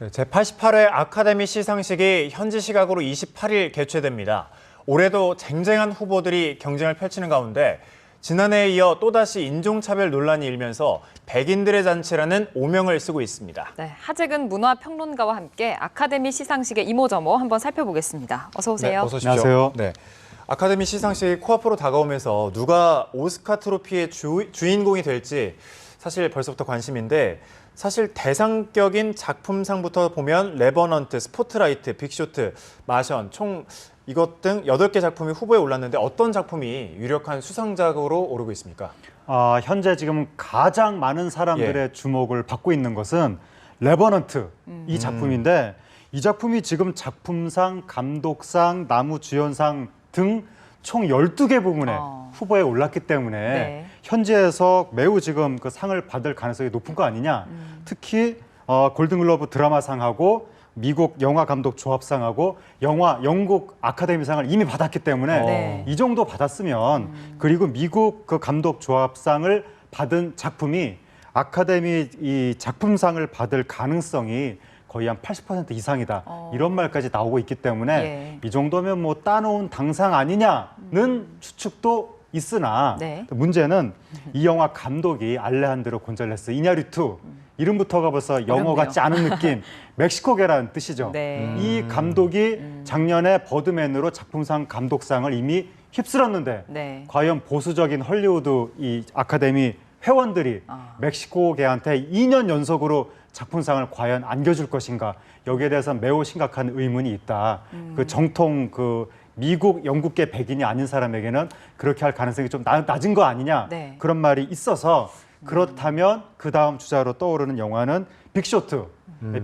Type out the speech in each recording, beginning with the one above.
제88회 아카데미 시상식이 현지 시각으로 28일 개최됩니다. 올해도 쟁쟁한 후보들이 경쟁을 펼치는 가운데 지난해에 이어 또다시 인종차별 논란이 일면서 백인들의 잔치라는 오명을 쓰고 있습니다. 네, 하재근 문화평론가와 함께 아카데미 시상식의 이모저모 한번 살펴보겠습니다. 어서 오세요. 네, 어서 오십시오. 안녕하세요. 네. 아카데미 시상식이 코앞으로 다가오면서 누가 오스카 트로피의 주인공이 될지 사실 벌써부터 관심인데 사실 대상격인 작품상부터 보면 레버넌트, 스포트라이트, 빅쇼트, 마션 총 이것 등 8개 작품이 후보에 올랐는데 어떤 작품이 유력한 수상작으로 오르고 있습니까? 현재 지금 가장 많은 사람들의 주목을 받고 있는 것은 레버넌트 이 작품인데 이 작품이 지금 작품상, 감독상, 나무주연상 등 총 12개 부문에 후보에 올랐기 때문에 네. 현지에서 매우 지금 그 상을 받을 가능성이 높은 거 아니냐. 특히 골든글러브 드라마상하고 미국 영화감독 조합상하고 영국 아카데미상을 이미 받았기 때문에 네. 이 정도 받았으면 그리고 미국 그 감독 조합상을 받은 작품이 아카데미 이 작품상을 받을 가능성이 거의 한 80% 이상이다. 이런 말까지 나오고 있기 때문에 예. 이 정도면 뭐 따놓은 당상 아니냐는 추측도 있으나 네. 문제는 이 영화 감독이 알레한드로 곤잘레스 이냐리투 이름부터가 벌써 영어 어렵네요. 같지 않은 느낌 멕시코계라는 뜻이죠. 네. 이 감독이 작년에 버드맨으로 작품상 감독상을 이미 휩쓸었는데 네. 과연 보수적인 헐리우드 이 아카데미 회원들이 멕시코계한테 2년 연속으로 작품상을 과연 안겨줄 것인가 여기에 대해서는 매우 심각한 의문이 있다. 그 정통 그 미국 영국계 백인이 아닌 사람에게는 그렇게 할 가능성이 좀 낮은 거 아니냐 네. 그런 말이 있어서 그렇다면 그 다음 주자로 떠오르는 영화는 빅쇼트.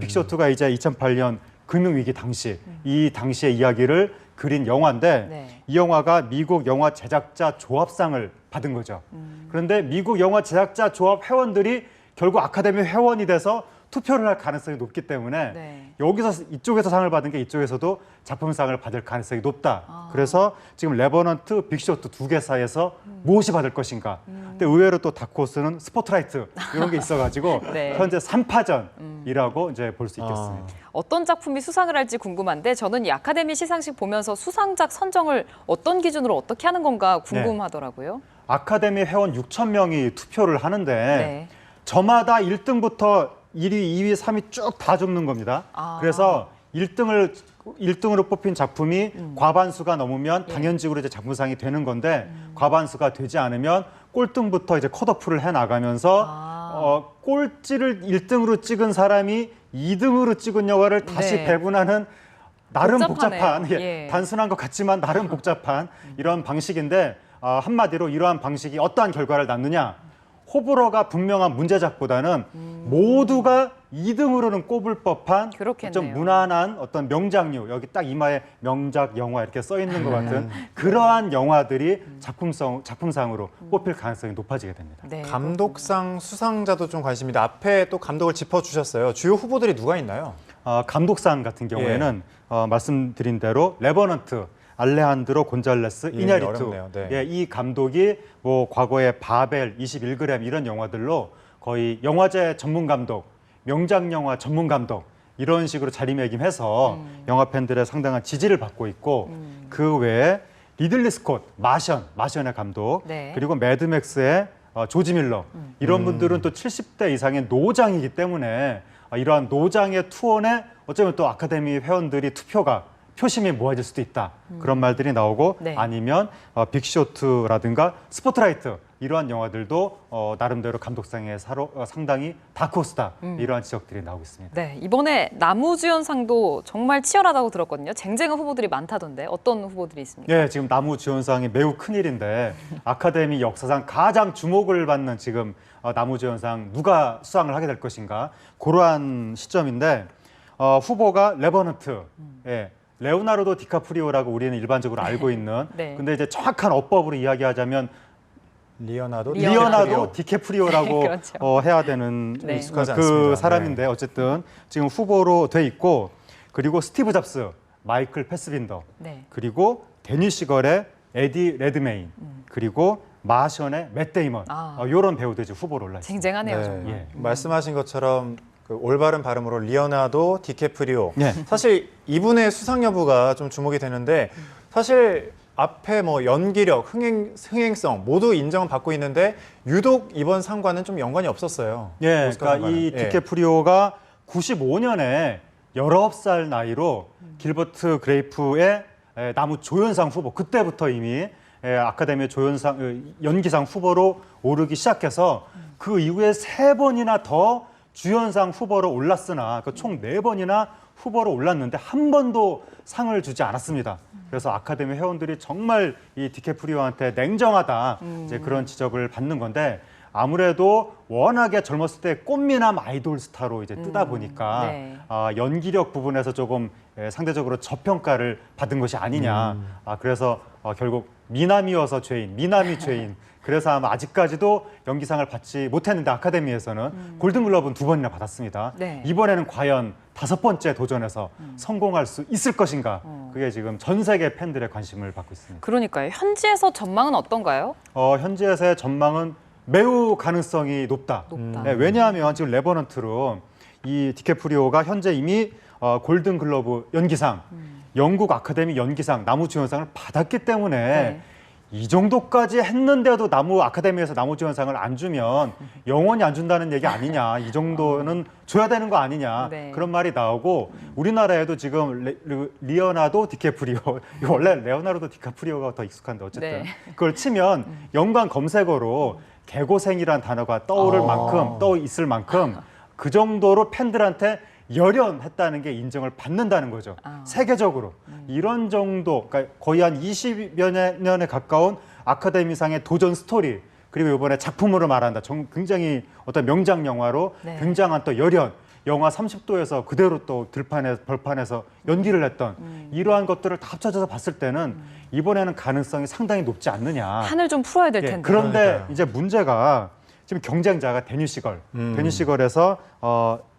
빅쇼트가 이제 2008년 금융위기 당시 이 당시의 이야기를 그린 영화인데 네. 이 영화가 미국 영화 제작자 조합상을 받은 거죠. 그런데 미국 영화 제작자 조합 회원들이 결국 아카데미 회원이 돼서 투표를 할 가능성이 높기 때문에 네. 여기서 이쪽에서 상을 받은 게 이쪽에서도 작품상을 받을 가능성이 높다. 그래서 지금 레버넌트, 빅쇼트 2개 사이에서 무엇이 받을 것인가. 근데 의외로 또 다크호스는 스포트라이트 이런 게 있어가지고 네. 현재 3파전이라고 이제 볼 수 있겠습니다. 어떤 작품이 수상을 할지 궁금한데 저는 이 아카데미 시상식 보면서 수상작 선정을 어떤 기준으로 어떻게 하는 건가 궁금하더라고요. 아카데미 회원 6천 명이 투표를 하는데 네. 저마다 1등부터 1위, 2위, 3위 쭉 다 적는 겁니다. 그래서 1등으로 뽑힌 작품이 과반수가 넘으면 당연직으로 이제 작품상이 되는 건데 과반수가 되지 않으면 꼴등부터 이제 컷오프를 해 나가면서 꼴찌를 1등으로 찍은 사람이 2등으로 찍은 영화를 다시 네. 배분하는 나름 복잡하네요. 복잡한 예. 단순한 것 같지만 나름 복잡한 이런 방식인데 한마디로 이러한 방식이 어떠한 결과를 낳느냐. 호불호가 분명한 문제작보다는 모두가 2등으로는 꼽을 법한 그렇겠네요. 좀 무난한 어떤 명작류 여기 딱 이마에 명작 영화 이렇게 써 있는 것 같은 그러한 영화들이 작품상으로 뽑힐 가능성이 높아지게 됩니다. 네, 감독상 수상자도 좀 관심인데 앞에 또 감독을 짚어주셨어요. 주요 후보들이 누가 있나요? 감독상 같은 경우에는 말씀드린 대로 레버넌트 알레한드로 곤잘레스 이냐리투. 어렵네요. 네. 예, 이 감독이 뭐 과거에 바벨, 21g 이런 영화들로 거의 영화제 전문 감독, 명작 영화 전문 감독 이런 식으로 자리매김해서 영화 팬들의 상당한 지지를 받고 있고 그 외에 리들리 스콧, 마션의 감독 네. 그리고 매드맥스의 조지 밀러 이런 분들은 또 70대 이상의 노장이기 때문에 이러한 노장의 투혼에 어쩌면 또 아카데미 회원들이 표심이 모아질 수도 있다. 그런 말들이 나오고 네. 아니면 빅쇼트라든가 스포트라이트 이러한 영화들도 나름대로 감독상에 상당히 다크호스다. 이러한 지적들이 나오고 있습니다. 네, 이번에 나무주연상도 정말 치열하다고 들었거든요. 쟁쟁한 후보들이 많다던데 어떤 후보들이 있습니까? 예, 지금 나무주연상이 매우 큰일인데 아카데미 역사상 가장 주목을 받는 지금 나무주연상 누가 수상을 하게 될 것인가 그러한 시점인데 후보가 레버넌트, 예, 레오나르도 디카프리오라고 우리는 일반적으로 알고 있는 네. 근데 이제 정확한 어법으로 이야기하자면 리오나르도 디캐프리오라고 그렇죠. 해야 되는 네. 익숙하지 그 않습니다. 사람인데 어쨌든 지금 후보로 돼 있고 그리고 스티브 잡스, 마이클 패스빈더 네. 그리고 데니 시걸의 에디 레드메인 그리고 마션의 맷 데이먼 이런 배우들이 후보로 올라 있습니다. 쟁쟁하네요. 네. 정말. 예. 말씀하신 것처럼 그 올바른 발음으로 리오나르도 디캐프리오. 네. 사실 이분의 수상 여부가 좀 주목이 되는데 사실 앞에 뭐 연기력, 흥행성 모두 인정을 받고 있는데 유독 이번 상과는 좀 연관이 없었어요. 예, 오스카 그러니까 상과는. 이 디캐프리오가 95년에 19살 나이로 길버트 그레이프의 나무 조연상 후보, 그때부터 이미 아카데미 조연상 연기상 후보로 오르기 시작해서 그 이후에 3번이나 더 주연상 후보로 올랐으나 총 4번이나 후보로 올랐는데 한 번도 상을 주지 않았습니다. 그래서 아카데미 회원들이 정말 이 디캐프리오한테 냉정하다 이제 그런 지적을 받는 건데 아무래도 워낙에 젊었을 때 꽃미남 아이돌 스타로 이제 뜨다 보니까 네. 연기력 부분에서 조금 상대적으로 저평가를 받은 것이 아니냐. 그래서 결국 미남이어서 죄인, 미남이 죄인. 그래서 아마 아직까지도 연기상을 받지 못했는데 아카데미에서는 골든글러브는 2번이나 받았습니다. 네. 이번에는 과연 5번째 도전에서 성공할 수 있을 것인가. 그게 지금 전 세계 팬들의 관심을 받고 있습니다. 그러니까요. 현지에서 전망은 어떤가요? 현지에서의 전망은 매우 가능성이 높다. 높다. 네, 왜냐하면 지금 레버넌트로 이 디캐프리오가 현재 이미 골든글러브 연기상, 영국 아카데미 연기상, 나무주연상을 받았기 때문에 네. 이 정도까지 했는데도 아카데미에서 나무주연상을 안 주면 영원히 안 준다는 얘기 아니냐. 이 정도는 줘야 되는 거 아니냐. 네. 그런 말이 나오고 우리나라에도 지금 리오나르도 디캐프리오, 원래 레오나르도 디카프리오가 더 익숙한데 어쨌든 네. 그걸 치면 연관 검색어로 개고생이란 단어가 떠오를 만큼 떠 있을 만큼 그 정도로 팬들한테 열연했다는 게 인정을 받는다는 거죠. 세계적으로. 이런 정도, 그러니까 거의 한 20여 년에 가까운 아카데미상의 도전 스토리, 그리고 이번에 작품으로 말한다. 굉장히 어떤 명작 영화로 네. 굉장한 또 열연, 영화 30도에서 그대로 또 벌판에서 연기를 했던 이러한 것들을 다 합쳐져서 봤을 때는 이번에는 가능성이 상당히 높지 않느냐. 한을 좀 풀어야 될 텐데. 그런데 그러니까요. 이제 문제가 지금 경쟁자가 데니 시걸. 데니 시걸에서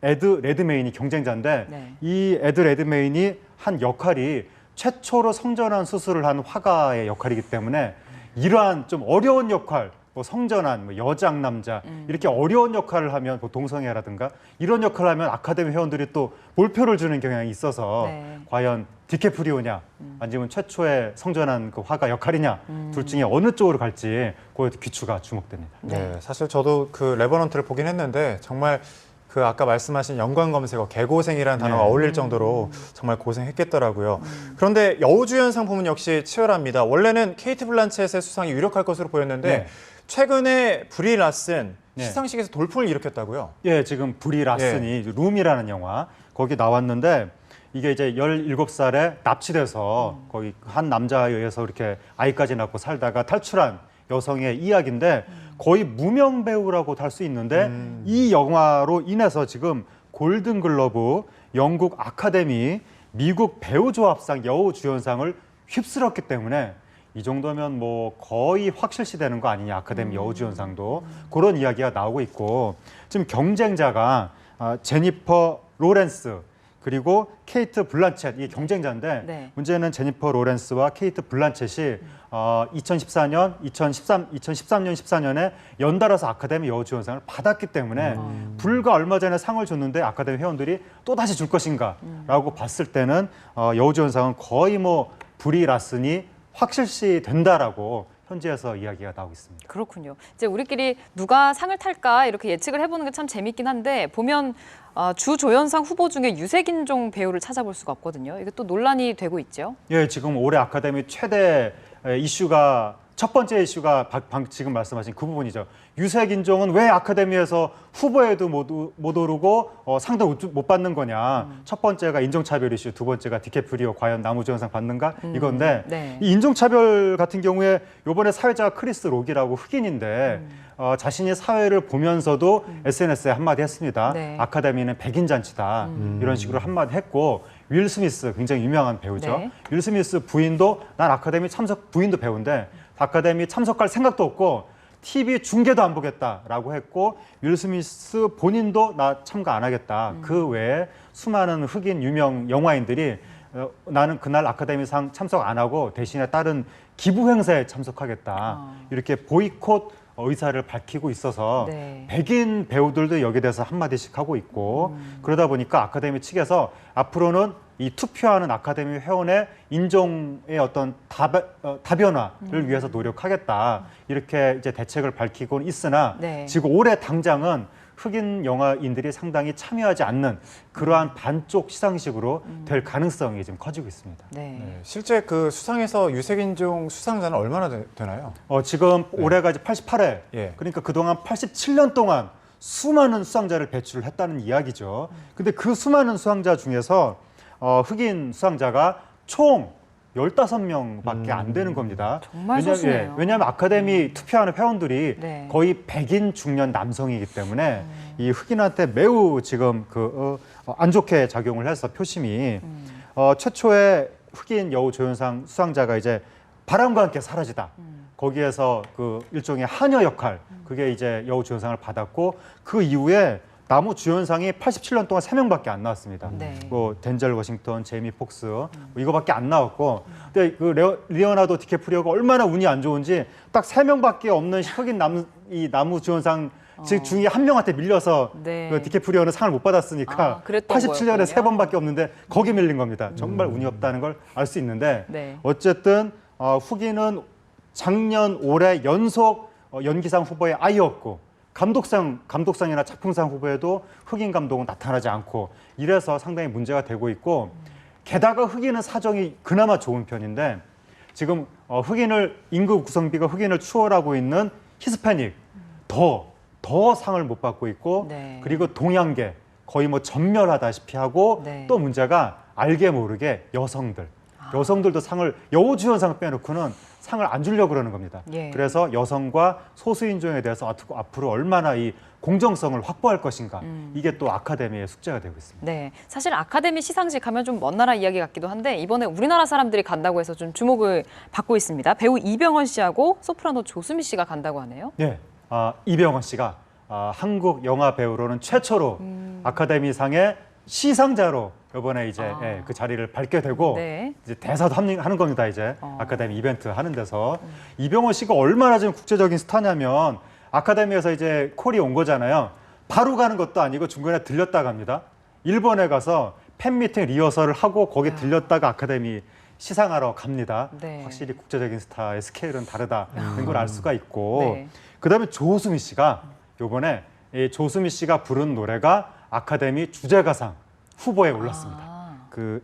에드 레드메인이 경쟁자인데 네. 이 에드 레드메인이 한 역할이 최초로 성전환 수술을 한 화가의 역할이기 때문에 이러한 좀 어려운 역할, 뭐 성전환, 뭐 여장 남자 이렇게 어려운 역할을 하면 뭐 동성애라든가 이런 역할을 하면 아카데미 회원들이 또 몰표를 주는 경향이 있어서 네. 과연 디캐프리오냐 아니면 최초의 성전환 그 화가 역할이냐 둘 중에 어느 쪽으로 갈지 그에 귀추가 주목됩니다. 네, 사실 저도 그 레버넌트를 보긴 했는데 정말 그 아까 말씀하신 연관 검색어 개고생이라는 단어가 네. 어울릴 정도로 정말 고생했겠더라고요. 그런데 여우주연상 부문 역시 치열합니다. 원래는 케이트 블란쳇의 수상이 유력할 것으로 보였는데 네. 최근에 브리 라슨 네. 시상식에서 돌풍을 일으켰다고요. 예, 지금 브리 라슨이 룸이라는 영화 거기 나왔는데 이게 이제 17살에 납치돼서 거기 한 남자에 의해서 이렇게 아이까지 낳고 살다가 탈출한 여성의 이야기인데 거의 무명 배우라고도 할 수 있는데 이 영화로 인해서 지금 골든글러브, 영국 아카데미, 미국 배우조합상 여우주연상을 휩쓸었기 때문에 이 정도면 뭐 거의 확실시 되는 거 아니냐, 아카데미 여우주연상도. 그런 이야기가 나오고 있고 지금 경쟁자가 제니퍼 로렌스 그리고 케이트 블란쳇, 이게 경쟁자인데 네. 문제는 제니퍼 로렌스와 케이트 블란쳇이 2014년, 2013년, 14년에 연달아서 아카데미 여우주연상을 받았기 때문에 불과 얼마 전에 상을 줬는데 아카데미 회원들이 또다시 줄 것인가 라고 봤을 때는 여우주연상은 거의 뭐 브리 라슨이 확실시 된다라고 현지에서 이야기가 나오고 있습니다. 그렇군요. 이제 우리끼리 누가 상을 탈까 이렇게 예측을 해보는 게 참 재밌긴 한데 보면 주 조연상 후보 중에 유색인종 배우를 찾아볼 수가 없거든요. 이게 또 논란이 되고 있죠. 예, 지금 올해 아카데미 최대 이슈가 첫 번째 이슈가 지금 말씀하신 그 부분이죠. 유색 인종은 왜 아카데미에서 후보에도 못 오르고 상도 못 받는 거냐. 첫 번째가 인종차별 이슈, 두 번째가 디캐프리오 과연 나무주연상 받는가 이건데 네. 이 인종차별 같은 경우에 이번에 사회자가 크리스 록이라고 흑인인데 자신이 사회를 보면서도 SNS에 한마디 했습니다. 네. 아카데미는 백인 잔치다. 이런 식으로 한마디 했고 윌 스미스 굉장히 유명한 배우죠. 네. 윌 스미스 부인도 난 아카데미 참석 부인도 배우인데 아카데미 참석할 생각도 없고 TV 중계도 안 보겠다라고 했고 윌 스미스 본인도 나 참가 안 하겠다. 그 외에 수많은 흑인 유명 영화인들이 나는 그날 아카데미상 참석 안 하고 대신에 다른 기부 행사에 참석하겠다. 이렇게 보이콧 의사를 밝히고 있어서 네. 백인 배우들도 여기에 대해서 한마디씩 하고 있고 그러다 보니까 아카데미 측에서 앞으로는 이 투표하는 아카데미 회원의 인종의 어떤 다변화를 위해서 노력하겠다 이렇게 이제 대책을 밝히고 있으나 네. 지금 올해 당장은 흑인 영화인들이 상당히 참여하지 않는 그러한 반쪽 시상식으로 될 가능성이 지금 커지고 있습니다. 네. 네, 실제 그 수상에서 유색인종 수상자는 얼마나 되나요? 지금 올해가 이제 88회, 예. 그러니까 그동안 87년 동안 수많은 수상자를 배출을 했다는 이야기죠. 근데 그 수많은 수상자 중에서 흑인 수상자가 총 15명밖에 안 되는 겁니다. 정말 소수네요. 왜냐하면 아카데미 투표하는 회원들이 네. 거의 백인 중년 남성이기 때문에 이 흑인한테 매우 지금 안 좋게 작용을 해서 표심이 최초의 흑인 여우 조연상 수상자가 이제 바람과 함께 사라지다. 거기에서 그 일종의 하녀 역할 그게 이제 여우 조연상을 받았고 그 이후에 나무 주연상이 87년 동안 3명밖에 안 나왔습니다. 네. 뭐 덴젤 워싱턴, 제이미 폭스 뭐 이거밖에 안 나왔고, 근데 그 리오나르도 디캐프리오가 얼마나 운이 안 좋은지 딱 3명밖에 없는 흑인 이 나무 주연상 즉 중에 한 명한테 밀려서 네. 그 디캐프리오는 상을 못 받았으니까 그랬던 87년에 거였군요. 3번밖에 없는데 거기 밀린 겁니다. 정말 운이 없다는 걸 알 수 있는데 네. 어쨌든 흑인은 작년 올해 연속 연기상 후보에 아예 없고. 감독상이나 작품상 후보에도 흑인 감독은 나타나지 않고 이래서 상당히 문제가 되고 있고 게다가 흑인은 사정이 그나마 좋은 편인데 지금 인구 구성비가 흑인을 추월하고 있는 히스패닉 더 상을 못 받고 있고 네. 그리고 동양계 거의 뭐 전멸하다시피 하고 네. 또 문제가 알게 모르게 여성들도 여우주연상을 빼놓고는 상을 안 주려고 그러는 겁니다. 예. 그래서 여성과 소수인종에 대해서 앞으로 얼마나 이 공정성을 확보할 것인가 이게 또 아카데미의 숙제가 되고 있습니다. 네, 사실 아카데미 시상식 하면 좀 먼 나라 이야기 같기도 한데 이번에 우리나라 사람들이 간다고 해서 좀 주목을 받고 있습니다. 배우 이병헌 씨하고 소프라노 조수미 씨가 간다고 하네요. 네, 이병헌 씨가 한국 영화 배우로는 최초로 아카데미상의 시상자로 이번에 이제 그 자리를 밟게 되고 네. 이제 대사도 하는 겁니다. 이제 아카데미 이벤트 하는 데서 이병헌 씨가 얼마나 지금 국제적인 스타냐면 아카데미에서 이제 콜이 온 거잖아요. 바로 가는 것도 아니고 중간에 들렸다 갑니다. 일본에 가서 팬미팅 리허설을 하고 거기 들렸다가 아카데미 시상하러 갑니다. 네. 확실히 국제적인 스타의 스케일은 다르다는 걸 알 수가 있고 네. 그다음에 조수미 씨가 이번에 이 조수미 씨가 부른 노래가 아카데미 주제가상 후보에 올랐습니다.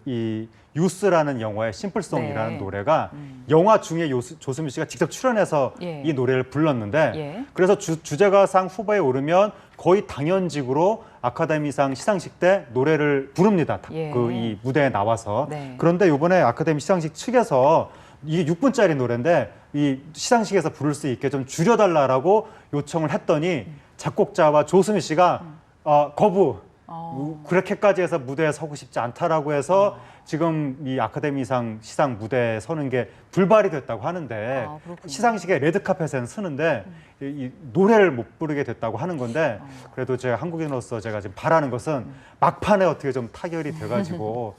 이 유스라는 영화의 심플송이라는 네. 노래가 영화 중에 조수미 씨가 직접 출연해서 예. 이 노래를 불렀는데 예. 그래서 주제가상 후보에 오르면 거의 당연직으로 아카데미상 시상식 때 노래를 부릅니다. 예. 이 무대에 나와서. 네. 그런데 이번에 아카데미 시상식 측에서 이게 6분짜리 노래인데 이 시상식에서 부를 수 있게 좀 줄여달라고 요청을 했더니 작곡자와 조수미 씨가 거부. 그렇게까지 해서 무대에 서고 싶지 않다라고 해서 지금 이 아카데미상 시상 무대에 서는 게 불발이 됐다고 하는데 그렇군요. 시상식에 레드카펫에는 서는데 이 노래를 못 부르게 됐다고 하는 건데 그래도 제가 한국인으로서 제가 지금 바라는 것은 막판에 어떻게 좀 타결이 돼가지고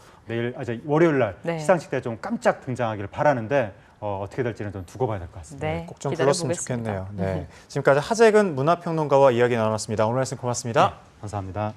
월요일 날 네. 시상식 때 좀 깜짝 등장하기를 바라는데 어떻게 될지는 좀 두고 봐야 될 것 같습니다. 네, 꼭 좀 불렀으면 기다려보겠습니다. 좋겠네요. 네. 지금까지 하재근 문화평론가와 이야기 나눴습니다. 오늘 말씀 고맙습니다. 감사합니다.